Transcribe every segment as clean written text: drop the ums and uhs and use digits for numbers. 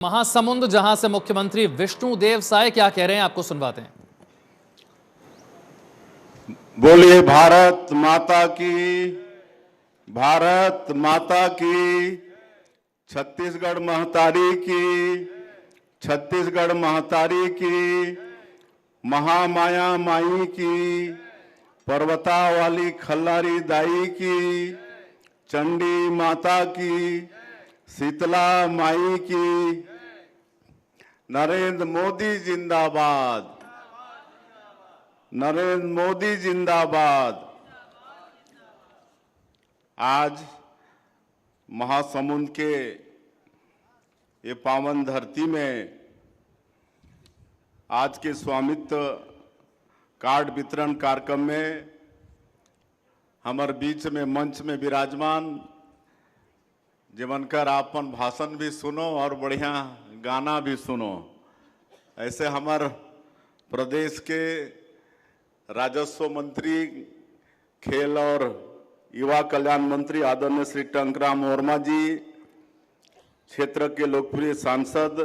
महासमुंद जहां से मुख्यमंत्री विष्णुदेव साय क्या कह रहे हैं आपको सुनवाते हैं। बोलिए भारत माता की, भारत माता की। छत्तीसगढ़ महतारी की, छत्तीसगढ़ महतारी की। महामाया माई की, पर्वता वाली खल्लारी दाई की। चंडी माता की, शीतला माई की। नरेंद्र मोदी जिंदाबाद, नरेंद्र मोदी जिंदाबाद। आज महासमुंद के ये पावन धरती में आज के स्वामित्व कार्ड वितरण कार्यक्रम में हमारे बीच में मंच में विराजमान जीवनकर आपन भाषण भी सुनो और बढ़िया गाना भी सुनो। ऐसे हमारे प्रदेश के राजस्व मंत्री, खेल और युवा कल्याण मंत्री आदरणीय श्री टंकराम वर्मा जी, क्षेत्र के लोकप्रिय सांसद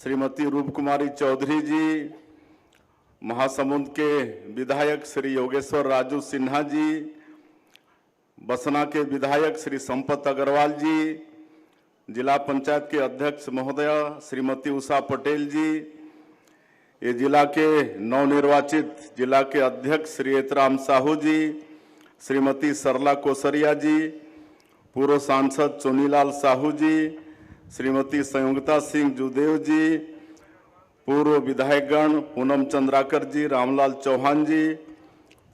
श्रीमती रूप कुमारी चौधरी जी, महासमुंद के विधायक श्री योगेश्वर राजू सिन्हा जी, बसना के विधायक श्री संपत अग्रवाल जी, जिला पंचायत के अध्यक्ष महोदय श्रीमती उषा पटेल जी, ये जिला के नवनिर्वाचित जिला के अध्यक्ष श्री एतराम साहू जी, श्रीमती सरला कोसरिया जी, पूर्व सांसद चोनीलाल साहू जी, श्रीमती संयुक्ता सिंह जुदेव जी, पूर्व विधायकगण पूनम चंद्राकर जी, रामलाल चौहान जी,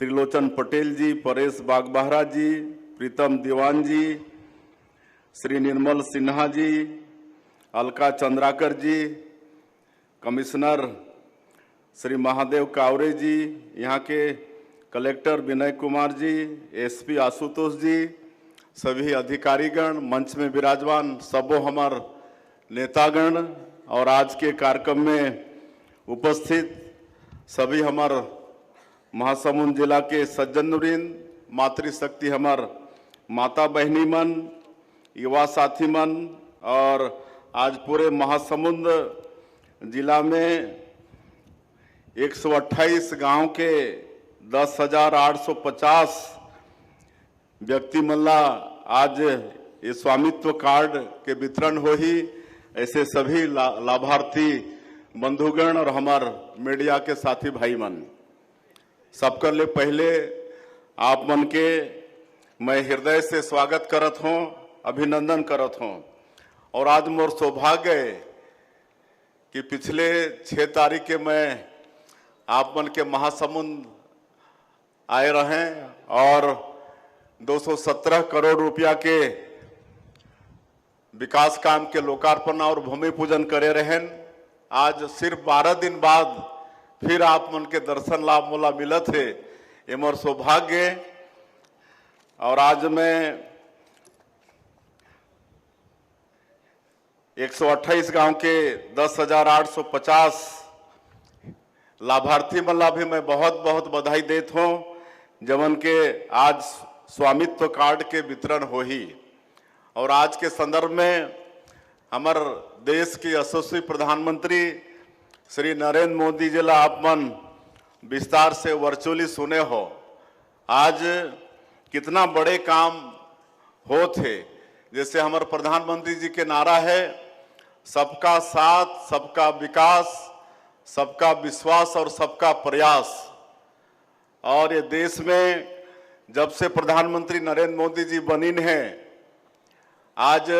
त्रिलोचन पटेल जी, परेश बागबहरा जी, प्रीतम दीवान जी, श्री निर्मल सिन्हा जी, अलका चंद्राकर जी, कमिश्नर श्री महादेव कावरे जी, यहाँ के कलेक्टर विनय कुमार जी, एसपी आशुतोष जी, सभी अधिकारीगण, मंच में विराजमान सबो हमार नेतागण और आज के कार्यक्रम में उपस्थित सभी हमार महासमुंद जिला के सज्जनवृंद, मातृशक्ति हमार माता बहनी मन, युवा साथी मन और आज पूरे महासमुंद जिला में 128 गांव के 10,850 व्यक्ति मल्ला आज ये स्वामित्व कार्ड के वितरण हो ही। ऐसे सभी लाभार्थी बंधुगण और हमार मीडिया के साथी भाई मन सबकर ले पहले आप मन के मैं हृदय से स्वागत करत हूँ, अभिनंदन करत हूँ। और आज मोर सौभाग्य है कि पिछले 6 तारीख के मैं आप मन के महासमुंद आए रहे और 217 करोड़ रुपया के विकास काम के लोकार्पण और भूमि पूजन करे रहें। आज सिर्फ 12 दिन बाद फिर आप मन के दर्शन लाभ मोला मिलत है, ये मोर सौभाग्य। और आज मैं 128 गांव के 10,850 लाभार्थी मल्ला भी मैं बहुत बहुत बधाई देता हूँ, जवन के आज स्वामित्व कार्ड के वितरण हो ही। और आज के संदर्भ में हमार देश के यशस्वी प्रधानमंत्री श्री नरेंद्र मोदी जी ला आप मन विस्तार से वर्चुअली सुने हो। आज कितना बड़े काम हो थे, जैसे हमारे प्रधानमंत्री जी के नारा है सबका साथ, सबका विकास, सबका विश्वास और सबका प्रयास। और ये देश में जब से प्रधानमंत्री नरेंद्र मोदी जी बनिन हैं, आज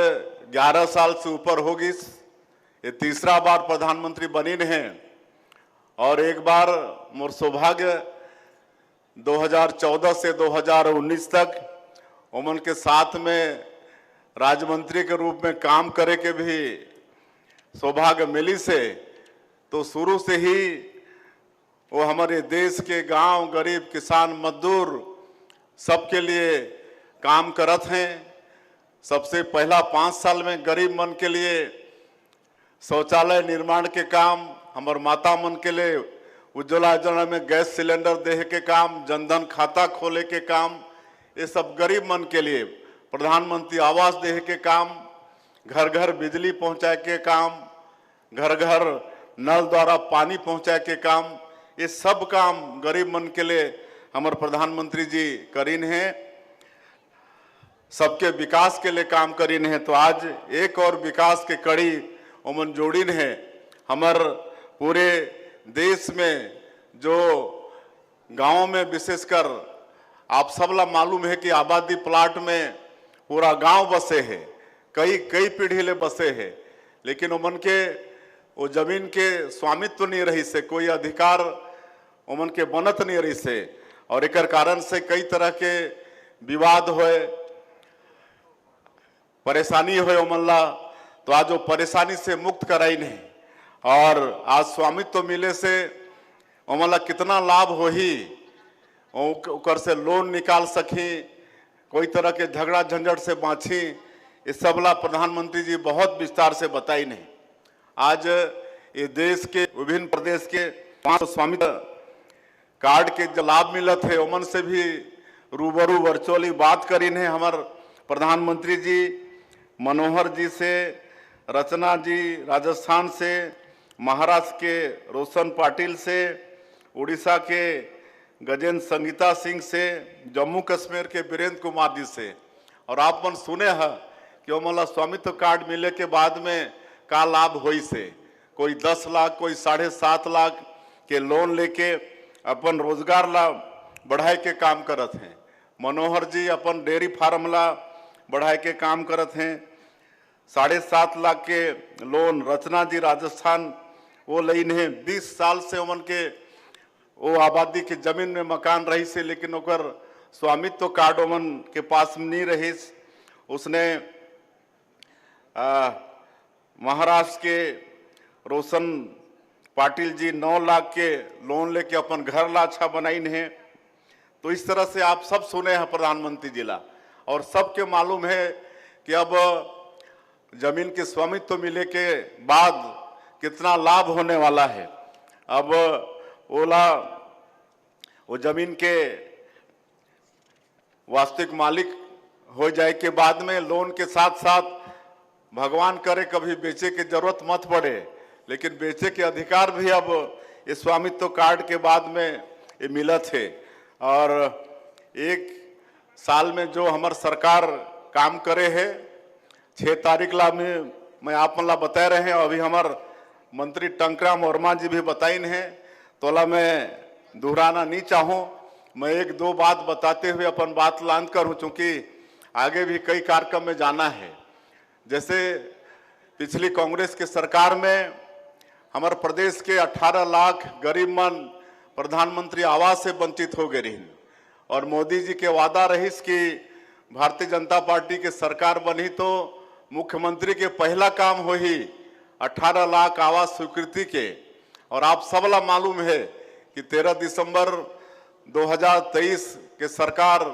11 साल से ऊपर होगी, ये तीसरा बार प्रधानमंत्री बनिन हैं। और एक बार मोर सौभाग्य 2014 से 2019 तक उमन के साथ में राज्यमंत्री के रूप में काम करे के भी सौभाग्य मिली से। तो शुरू से ही वो हमारे देश के गांव, गरीब, किसान, मजदूर सबके लिए काम करत हैं। सबसे पहला 5 साल में गरीब मन के लिए शौचालय निर्माण के काम, हमार माता मन के लिए उज्ज्वला योजना में गैस सिलेंडर देहे के काम, जनधन खाता खोले के काम, ये सब गरीब मन के लिए प्रधानमंत्री आवास देहे के काम, घर घर बिजली पहुंचाए के काम घर घर नल द्वारा पानी पहुंचाए के काम, ये सब काम गरीब मन के लिए हमारे प्रधानमंत्री जी करीन है, सबके विकास के लिए काम करीन है। तो आज एक और विकास के कड़ी ओमन जोड़ीन है। हमार पूरे देश में जो गांव में विशेषकर आप सबला मालूम है कि आबादी प्लाट में पूरा गांव बसे है, कई पीढ़ी ले बसे है, लेकिन ओमन के वो जमीन के स्वामित्व नहीं रही से, कोई अधिकार ओमन के बनत नहीं रही से, और एक कारण से कई तरह के विवाद होए, परेशानी होए ओमनला। तो आज वो परेशानी से मुक्त कराई नहीं, और आज स्वामित्व मिले से ओमनला कितना लाभ हो ही, ओकर से लोन निकाल सकी, कोई तरह के झगड़ा झंझट से बाँची, इस सबला प्रधानमंत्री जी बहुत विस्तार से बताई नहीं। आज ये देश के विभिन्न प्रदेश के 5 स्वामित्व कार्ड के जो लाभ मिलत है, ओमन से भी रूबरू वर्चुअली बात करी है हमार प्रधानमंत्री जी, मनोहर जी से, रचना जी राजस्थान से, महाराष्ट्र के रोशन पाटिल से, उड़ीसा के गजेंद्र संगीता सिंह से, जम्मू कश्मीर के वीरेंद्र कुमार जी से। और आप मन सुने हैं कि ओमला स्वामित्व कार्ड मिले के बाद में का लाभ होई से, कोई 10 लाख, कोई 7.5 लाख के लोन लेके अपन रोजगार ला बढ़ाए के काम करत हैं। मनोहर जी अपन डेयरी फार्म ला बढ़ाए के काम करत हैं। 7.5 लाख के लोन रचना जी राजस्थान वो लईन है। 20 साल से ओमन के वो आबादी के जमीन में मकान रही से, लेकिन ओकर स्वामित्व कार्ड ओमन के पास नहीं रही। उसने महाराष्ट्र के रोशन पाटिल जी 9 लाख के लोन लेके अपन घर ला अच्छा बनाई है। तो इस तरह से आप सब सुने हैं प्रधानमंत्री जी ला, और सबके मालूम है कि अब जमीन के स्वामित्व मिले के बाद कितना लाभ होने वाला है। अब वो जमीन के वास्तविक मालिक हो जाए के बाद में लोन के साथ साथ भगवान करे कभी बेचे की जरूरत मत पड़े, लेकिन बेचे के अधिकार भी अब ये स्वामित्व कार्ड के बाद में ये मिलत है। और 1 साल में जो हमार सरकार काम करे है, 6 तारीख ला में मैं आप ला बता रहे हैं, अभी हमार मंत्री टंकराम वर्मा जी भी बताइन है, तो ला मैं दोहराना नहीं चाहूँ। मैं 1-2 बात बताते हुए अपन बात लांद करूँ, चूँकि आगे भी कई कार्यक्रम में जाना है। जैसे पिछली कांग्रेस के सरकार में हमारे प्रदेश के 18 लाख गरीब मन प्रधानमंत्री आवास से वंचित हो गए रही, और मोदी जी के वादा रही कि भारतीय जनता पार्टी के सरकार बनी तो मुख्यमंत्री के पहला काम हो ही 18 लाख आवास स्वीकृति के। और आप सबला मालूम है कि 13 दिसंबर 2023 के सरकार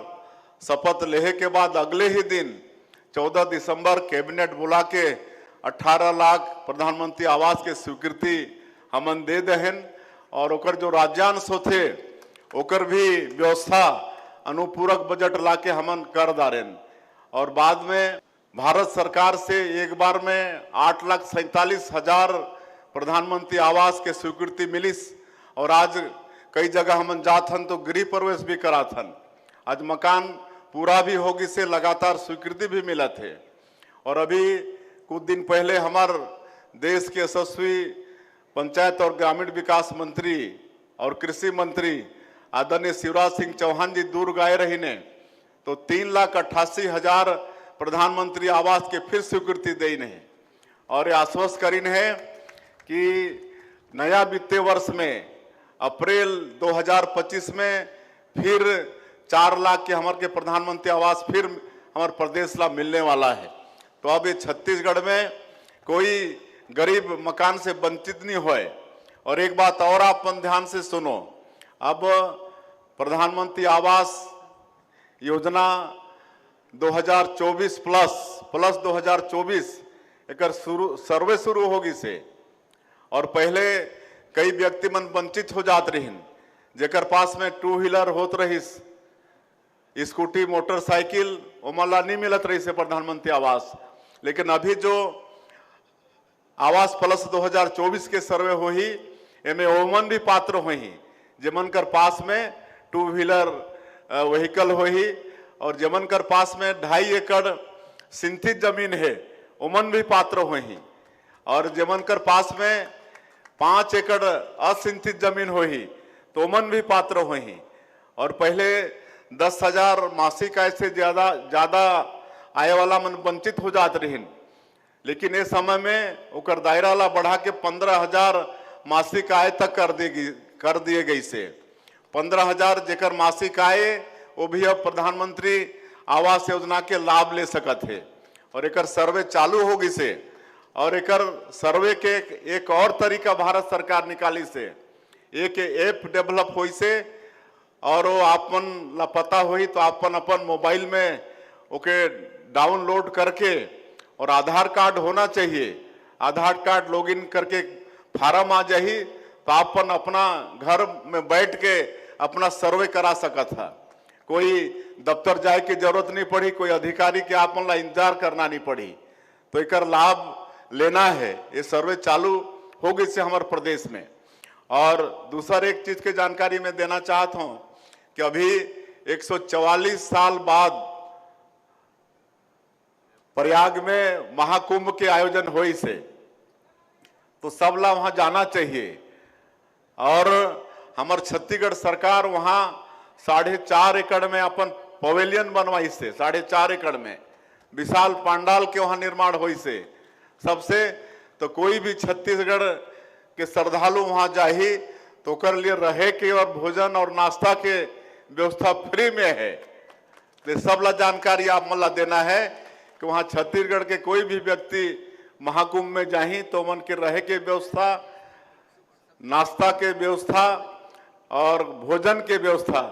शपथ लेहे के बाद अगले ही दिन 14 दिसंबर कैबिनेट बुला के 18 लाख प्रधानमंत्री आवास के स्वीकृति हमन दे दहन, और ओकर जो राज्यांश होते ओकर भी व्यवस्था अनुपूरक बजट लाके हमन कर दारेन। और बाद में भारत सरकार से एक बार में 8,47,000 प्रधानमंत्री आवास के स्वीकृति मिलिस, और आज कई जगह हमन जाथन तो गृह प्रवेश भी कराथन। आज मकान पूरा भी होगी से लगातार स्वीकृति भी मिला थे। और अभी कुछ दिन पहले हमार देश के यशस्वी पंचायत और ग्रामीण विकास मंत्री और कृषि मंत्री आदरणीय शिवराज सिंह चौहान जी दूर गए रही ने, तो 3,88,000 प्रधानमंत्री आवास के फिर स्वीकृति दी है, और ये आश्वस्त करीन है कि नया वित्तीय वर्ष में अप्रैल 2025 में फिर 4 लाख के हमारे के प्रधानमंत्री आवास फिर हमारे प्रदेश ला मिलने वाला है। तो अब ये छत्तीसगढ़ में कोई गरीब मकान से वंचित नहीं होए। और एक बात और आप ध्यान से सुनो, अब प्रधानमंत्री आवास योजना 2024 प्लस 2024 एक सर्वे शुरू होगी से, और पहले कई व्यक्ति मन वंचित हो जात रही, जेकर पास में 2 व्हीलर होत रही, स्कूटी मोटरसाइकिल ओमला नहीं मिलत रही से प्रधानमंत्री आवास। लेकिन अभी जो आवास प्लस 2024 के सर्वे हो ही एमे ओमन भी पात्र हो ही जेमन कर पास में 2 व्हीलर व्हीकल हो ही और जेमन कर पास में 2.5 एकड़ सिंथित जमीन है ओमन भी पात्र हो ही और जेमन कर पास में 5 एकड़ असिंथित जमीन हो ही तो ओमन भी पात्र हो ही और पहले 10,000 मासिक आय से ज्यादा आय वाला मन वंचित हो जात रही लेकिन इस समय में उकर दायरा ला बढ़ा के 15,000 मासिक आय तक कर दिए गई से 15,000 जेकर मासिक आय वो भी अब प्रधानमंत्री आवास योजना के लाभ ले सकत है और एकर सर्वे चालू होगी से और एकर सर्वे के एक और तरीका भारत सरकार निकाली से एक ऐप डेवलप हुई से और वो आपन ला पता हुई तो अपन मोबाइल में ओके डाउनलोड करके और आधार कार्ड होना चाहिए आधार कार्ड लॉगिन करके फार्म आ जाही तो अपन अपना घर में बैठ के अपना सर्वे करा सकत है कोई दफ्तर जाए की जरूरत नहीं पड़ी कोई अधिकारी के आपन ला इंतजार करना नहीं पड़ी तो एकर लाभ लेना है ये सर्वे चालू होगी से हमारे प्रदेश में और दूसरा एक चीज के जानकारी मैं देना चाहता हूं कि अभी 144 साल बाद प्रयाग में महाकुंभ के आयोजन हुई से तो सब ला वहां जाना चाहिए और हमार छत्तीसगढ़ सरकार वहां 4.5 एकड़ में अपन पवेलियन बनवाई से 4.5 एकड़ में विशाल पंडाल के वहां निर्माण हुई से सबसे तो कोई भी छत्तीसगढ़ के श्रद्धालु वहां जाही तो कर लिए रहे के और भोजन और नाश्ता के व्यवस्था फ्री में है तो सब ला जानकारी आप मला देना है कि वहां छत्तीसगढ़ के कोई भी व्यक्ति महाकुंभ में जाही तो मन के रहे के व्यवस्था नाश्ता के व्यवस्था और भोजन के व्यवस्था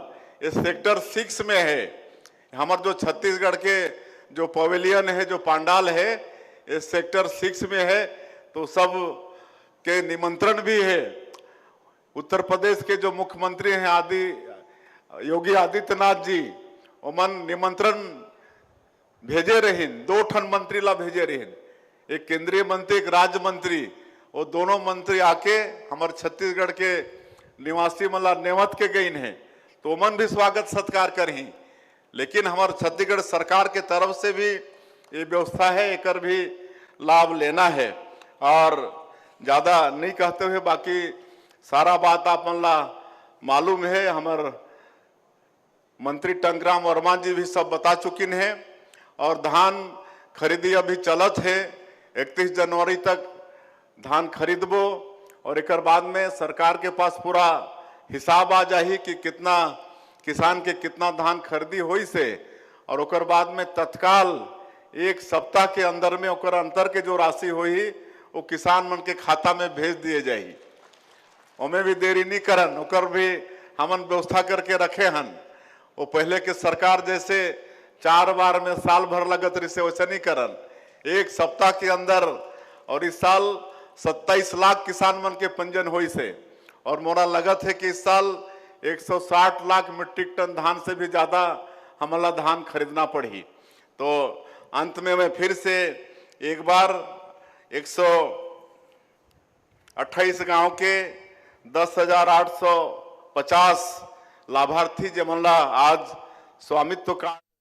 इस सेक्टर 6 में है हमारे जो छत्तीसगढ़ के जो पवेलियन है जो पंडाल है इस सेक्टर 6 में है तो सब के निमंत्रण भी है उत्तर प्रदेश के जो मुख्यमंत्री हैं योगी आदित्यनाथ जी ओमन निमंत्रण भेजे रही 2 ठन मंत्री ला भेजे रही एक केंद्रीय मंत्री एक राज्य मंत्री वो दोनों मंत्री आके हमारे छत्तीसगढ़ के निवासी मला नेवत के गईन है तो मन भी स्वागत सत्कार करही लेकिन हमारे छत्तीसगढ़ सरकार के तरफ से भी ये व्यवस्था है एकर भी लाभ लेना है और ज्यादा नहीं कहते हुए बाकी सारा बात आप ला मालूम है हमारे मंत्री टंकराम वर्मा जी भी सब बता चुकिन है और धान खरीदी अभी चलत है 31 जनवरी तक धान खरीदबो और एक बाद में सरकार के पास पूरा हिसाब आ जाही कि कितना किसान के कितना धान खरीदी हुई से और ओकर बाद में तत्काल 1 सप्ताह के अंदर में ओकर अंतर के जो राशि हुई वो किसान मन के खाता में भेज दिए जाही ओमे भी देरी नहीं करन ओकर भी हमन व्यवस्था करके रखे हन वो पहले के सरकार जैसे 4 बार में साल भर लगत रही से वैसे नहीं करन 1 सप्ताह के अंदर और इस साल 27 लाख किसान मन के पंजीयन हुई से और मोरा लगत है कि इस साल 160 लाख मीट्रिक टन धान से भी ज्यादा हमला धान खरीदना पड़ी तो अंत में मैं फिर से एक बार 128 गांव के 10,850 लाभार्थी जमला आज स्वामित्व कार्ड